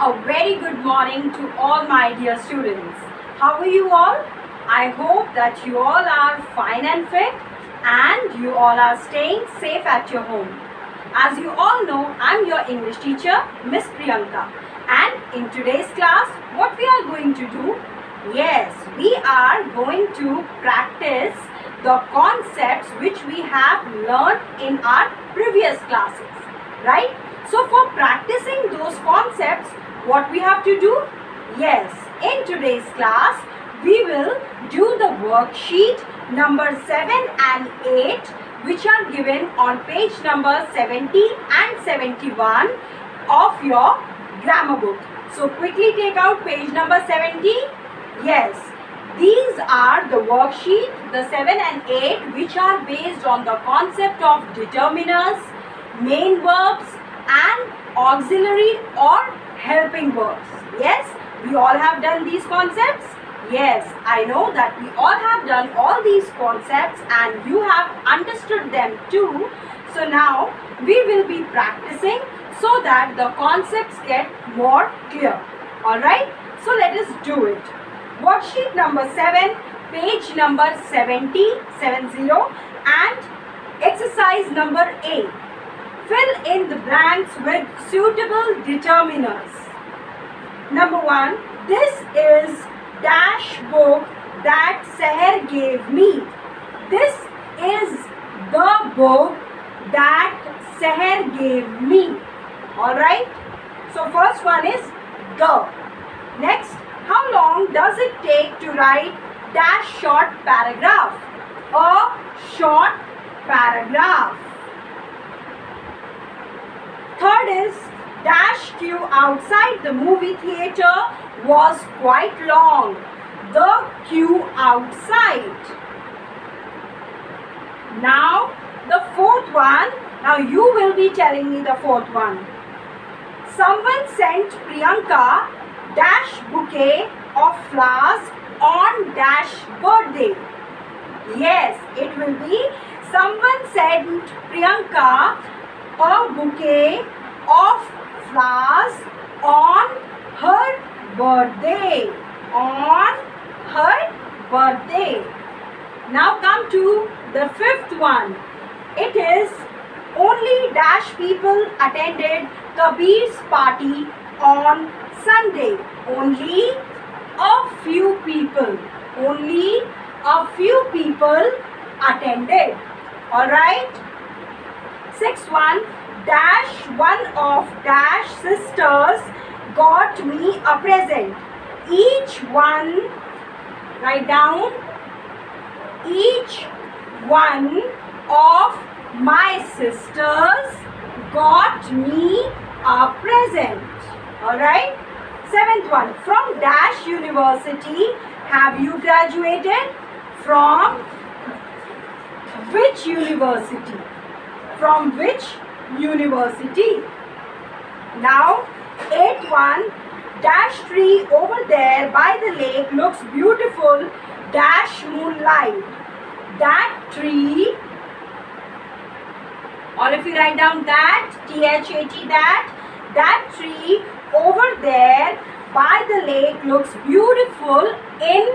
A very good morning to all my dear students. How are you all? I hope that you all are fine and fit and you all are staying safe at your home. As you all know, I'm your English teacher, Miss Priyanka. And in today's class, what we are going to do? Yes, we are going to practice the concepts which we have learned in our previous classes, right? So for practicing those concepts, what we have to do? Yes, in today's class, we will do the worksheet number 7 and 8 which are given on page number 70 and 71 of your grammar book. So quickly take out page number 70. Yes, these are the worksheet, the 7 and 8 which are based on the concept of determiners, main verbs and auxiliary or helping verbs. Yes, we all have done these concepts. Yes, I know that we all have done all these concepts and you have understood them too. So now we will be practicing so that the concepts get more clear. Alright, so let us do it. Worksheet number 7, page number 70 and exercise number 8. Fill in the blanks with suitable determiners. Number 1. This is dash book that Seher gave me. This is the book that Seher gave me. Alright. So first one is the. Next, how long does it take to write dash short paragraph? A short paragraph. Third is dash queue outside the movie theatre was quite long. The queue outside. Now the fourth one. Now you will be telling me the fourth one. Someone sent Priyanka dash bouquet of flowers on dash birthday. Yes, it will be someone sent Priyanka a bouquet of flowers on her birthday. On her birthday. Now come to the fifth one. It is only dash people attended Kabir's party on Sunday. Only a few people. Only a few people attended. Alright. Sixth one. Dash one of dash sisters got me a present. Each one, write down, each one of my sisters got me a present. Alright. Seventh one. From dash university have you graduated? From which university? From which university? Now 8-1. Dash tree over there by the lake looks beautiful. Dash moonlight. That tree. All of you write down that. T-H-A-T, that. That tree over there by the lake looks beautiful in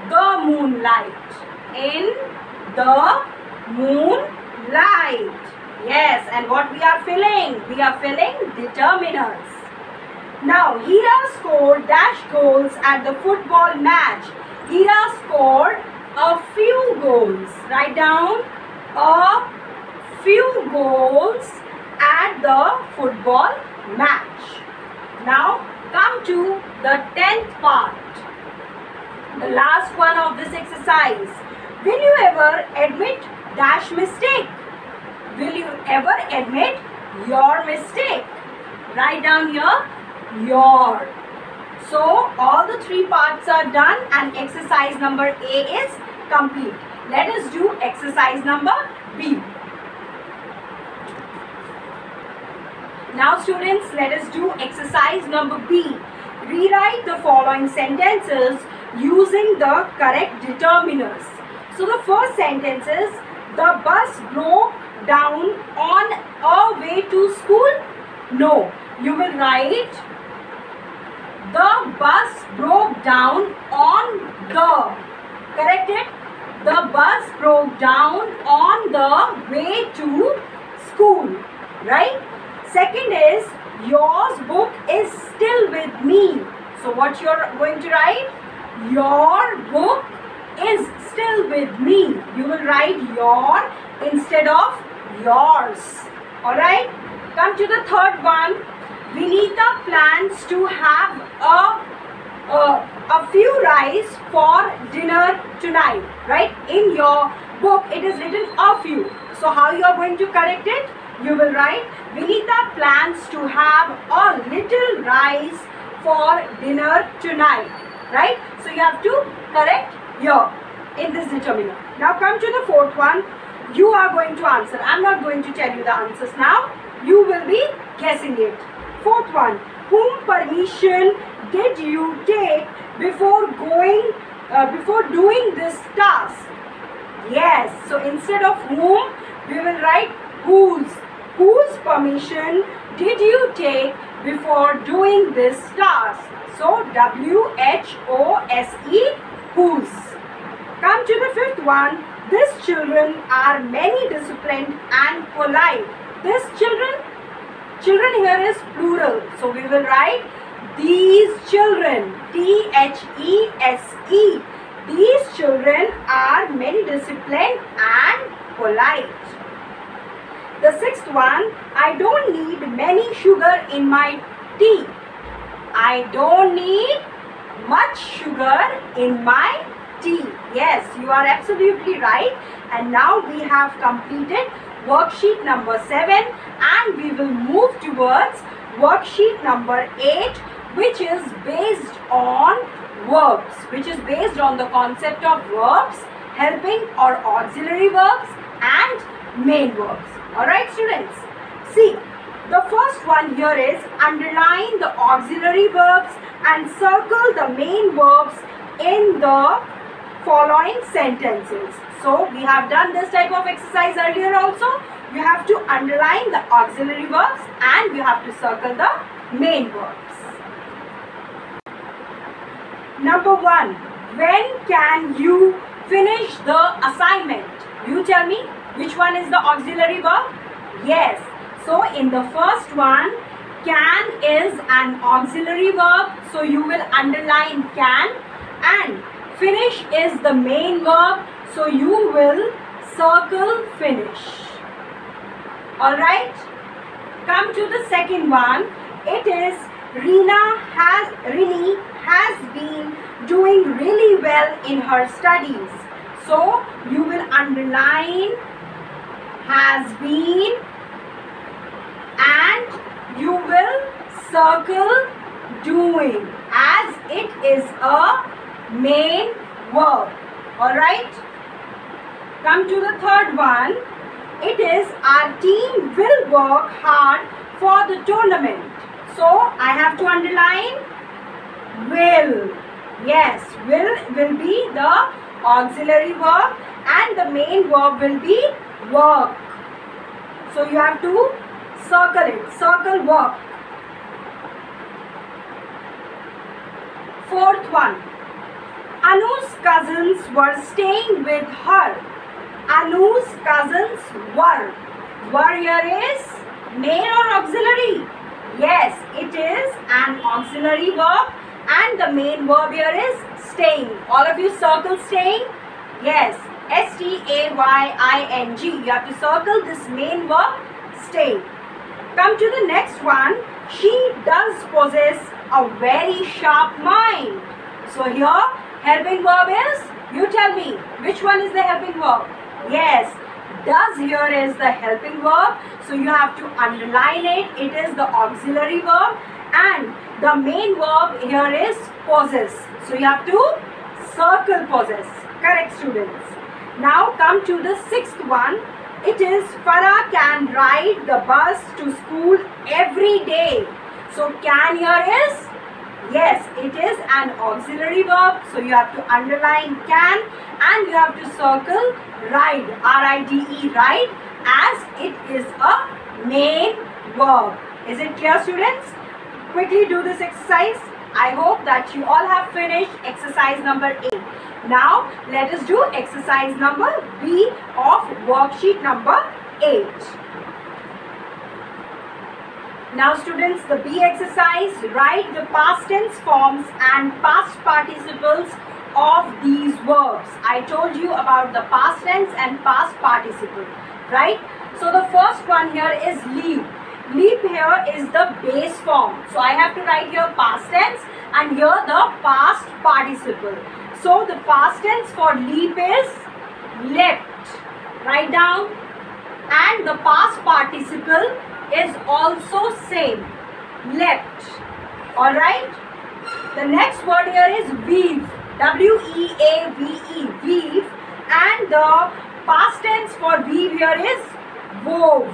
the moonlight. In the moonlight. Yes, and what we are filling? We are filling determiners. Now, Hira scored dash goals at the football match. Hira scored a few goals. Write down a few goals at the football match. Now, come to the 10th part. The last one of this exercise. Will you ever admit dash mistake? Will you ever admit your mistake? Write down here, your. So, all the three parts are done and exercise number A is complete. Let us do exercise number B. Now students, let us do exercise number B. Rewrite the following sentences using the correct determiners. So the first sentence is, the bus broke down on our way to school. No, you will write The bus broke down on the. Correct it? The bus broke down on the way to school. Right? Second is, yours book is still with me. So what you're going to write? Your book is still with me. You will write your instead of yours. Alright? Come to the third one. Vinita plans to have a few rice for dinner tonight. Right? In your book it is written a few. So how you are going to correct it? You will write Vinita plans to have a little rice for dinner tonight. Right? So you have to correct here in this determiner. Now come to the fourth one. You are going to answer. I am not going to tell you the answers now. You will be guessing it. Fourth one. Whom permission did you take before doing this task? Yes. So instead of whom, we will write whose. Whose permission did you take before doing this task? So WHOSE, whose. Come to the fifth one. These children are many disciplined and polite. These children here is plural. So we will write these children. THESE. These children are many disciplined and polite. The sixth one. I don't need many sugar in my tea. I don't need much sugar in my tea. Yes, you are absolutely right. And now we have completed worksheet number 7 and we will move towards worksheet number 8, which is based on verbs, which is based on the concept of verbs, helping or auxiliary verbs and main verbs. Alright students, see, the first one here is underline the auxiliary verbs and circle the main verbs in the following sentences. So we have done this type of exercise earlier also. You have to underline the auxiliary verbs and you have to circle the main verbs. Number 1. When can you finish the assignment? You tell me which one is the auxiliary verb? Yes. So in the first one, can is an auxiliary verb. So you will underline can, and finish is the main verb. So you will circle finish. Alright. Come to the second one. It is Rini has been doing really well in her studies. So you will underline has been and you will circle doing as it is a main verb. Alright. Come to the third one. It is our team will work hard for the tournament. So I have to underline will. Yes, will be the auxiliary verb and the main verb will be work. So you have to circle it. Circle work. Fourth one. Anu's cousins were staying with her. Anu's cousins were. Were here is main or auxiliary? Yes, it is an auxiliary verb and the main verb here is staying. All of you circle staying? Yes, STAYING. You have to circle this main verb stay. Come to the next one. She does possess a very sharp mind. So here helping verb is, you tell me, which one is the helping verb? Yes, does here is the helping verb. So you have to underline it. It is the auxiliary verb and the main verb here is possess. So you have to circle possess. Correct students. Now come to the sixth one. It is Farah can ride the bus to school every day. So can here is, yes, it is an auxiliary verb. So you have to underline can and you have to circle ride, R-I-D-E, ride, as it is a main verb. Is it clear students? Quickly do this exercise. I hope that you all have finished exercise number 8. Now let us do exercise number B of worksheet number 8. Now students, the B exercise, write the past tense forms and past participles of these verbs. I told you about the past tense and past participle, right? So the first one here is leap. Leap here is the base form. So I have to write here past tense and here the past participle. So the past tense for leap is leapt. Write down. And the past participle is also same, leapt. Alright. The next word here is weave. W-E-A-V-E, weave. And the past tense for weave here is wove.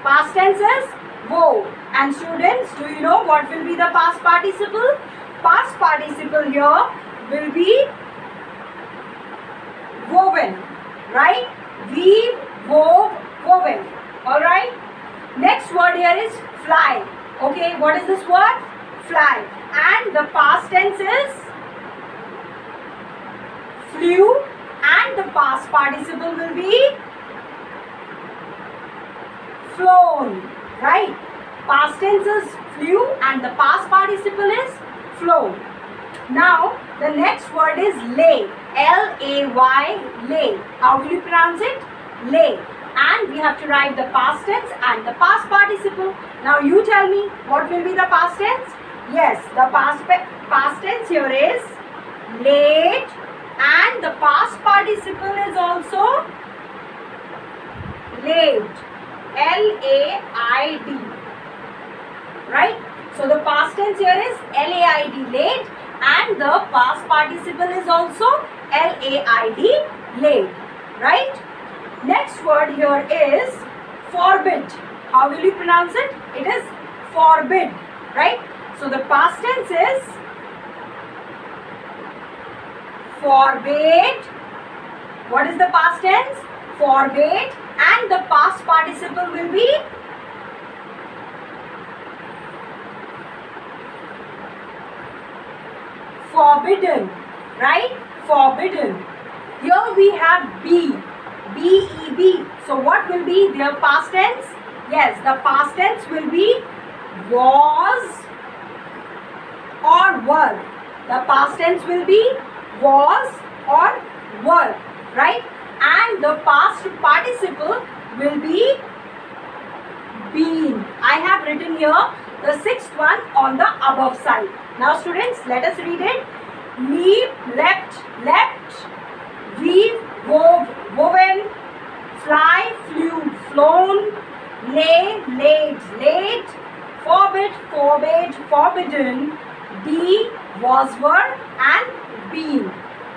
Past tense is wove. And students, do you know what will be the past participle? Past participle here will be woven, right? Weave, wove, woven. Alright. Next word here is fly. Okay, what is this word? Fly. And the past tense is flew. And the past participle will be flown. Right. Past tense is flew and the past participle is flown. Now the next word is lay. L-A-Y, lay. How will you pronounce it? Lay. And we have to write the past tense and the past participle. Now you tell me what will be the past tense? Yes, the past tense here is laid and the past participle is also laid. L-A-I-D. Right? So the past tense here is L-A-I-D, laid, and the past participle is also L-A-I-D, laid. Right? Next word here is forbid. How will you pronounce it? It is forbid. Right? So the past tense is forbade. What is the past tense? Forbade. And the past participle will be forbidden. Right? Forbidden. Here we have be. B-E-B. So what will be their past tense? Yes, the past tense will be was or were. The past tense will be was or were. Right? And the past participle will be been. I have written here the sixth one on the above side. Now students, let us read it. Leap, leapt, leapt, weave, wove, woven, fly, flew, flown, lay, laid, laid, forbid, forbade, forbidden, be, was, were, and been.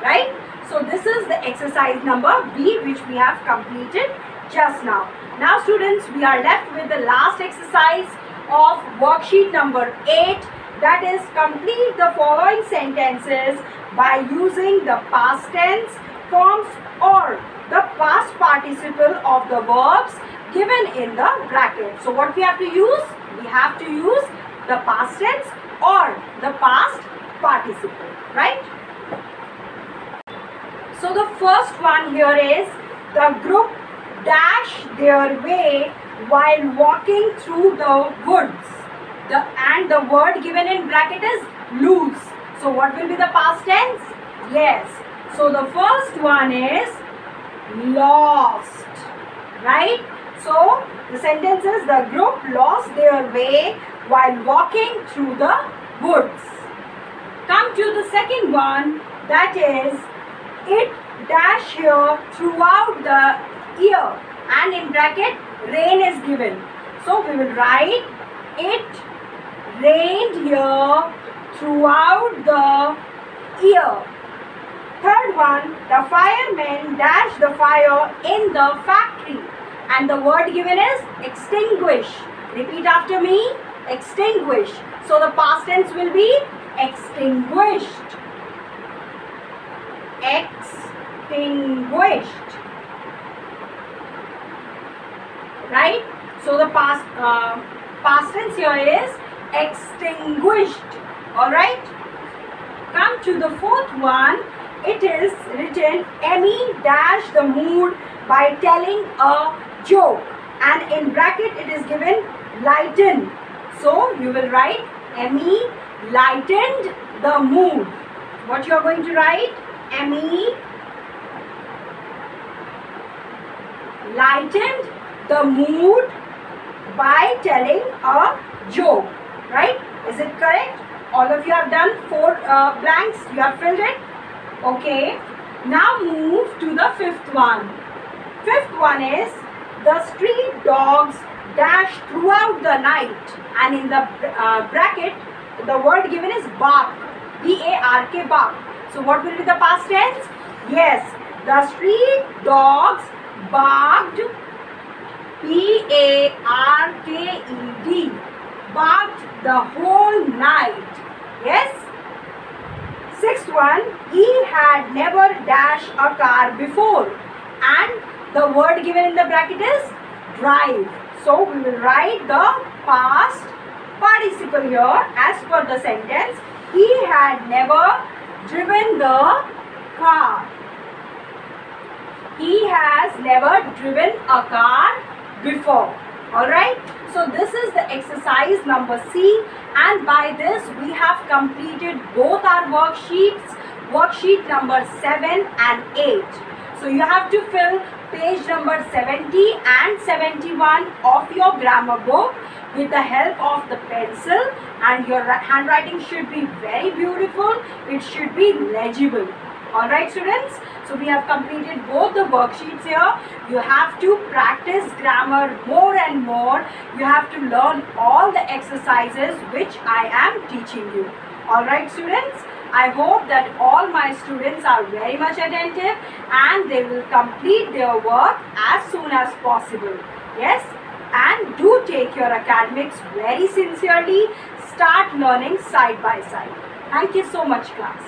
Right? So this is the exercise number B which we have completed just now. Now students, we are left with the last exercise of worksheet number 8, that is complete the following sentences by using the past tense forms or the past participle of the verbs given in the bracket. So what we have to use? We have to use the past tense or the past participle, right? So the first one here is the group dash their way while walking through the woods. And the word given in bracket is lose. So what will be the past tense? Yes. So the first one is lost. Right? So the sentence is the group lost their way while walking through the woods. Come to the second one, that is it dash here throughout the year, and in bracket rain is given. So we will write it rained here throughout the year. Third one, the firemen dash the fire in the factory, and the word given is extinguish. Repeat after me, extinguish. So the past tense will be extinguished. Extinguished. Right? So the past tense here is extinguished. Alright? Come to the fourth one. It is written, Emmy dash the mood by telling a joke. And in bracket it is given lighten. So you will write Emmy lightened the mood. What you are going to write? Emmy lightened the mood by telling a joke. Right? Is it correct? All of you have done 4 blanks. You have filled it? Okay. Now move to the fifth one. Fifth one is, the street dogs dash throughout the night. And in the bracket, the word given is bark. B-A-R-K, bark. So what will be the past tense? Yes, the street dogs barked, B-A-R-K-E-D, barked the whole night. Yes. Sixth one, he had never dashed a car before. And the word given in the bracket is drive. So we will write the past participle here as per the sentence. He had never driven the car. He has never driven a car before. Alright. So this is the exercise number C, and by this we have completed both our worksheets, worksheet number 7 and 8. So you have to fill page number 70 and 71 of your grammar book with the help of the pencil, and your handwriting should be very beautiful. It should be legible. Alright students, so we have completed both the worksheets here. You have to practice grammar more and more. You have to learn all the exercises which I am teaching you. Alright students, I hope that all my students are very much attentive and they will complete their work as soon as possible. Yes, and do take your academics very sincerely. Start learning side by side. Thank you so much, class.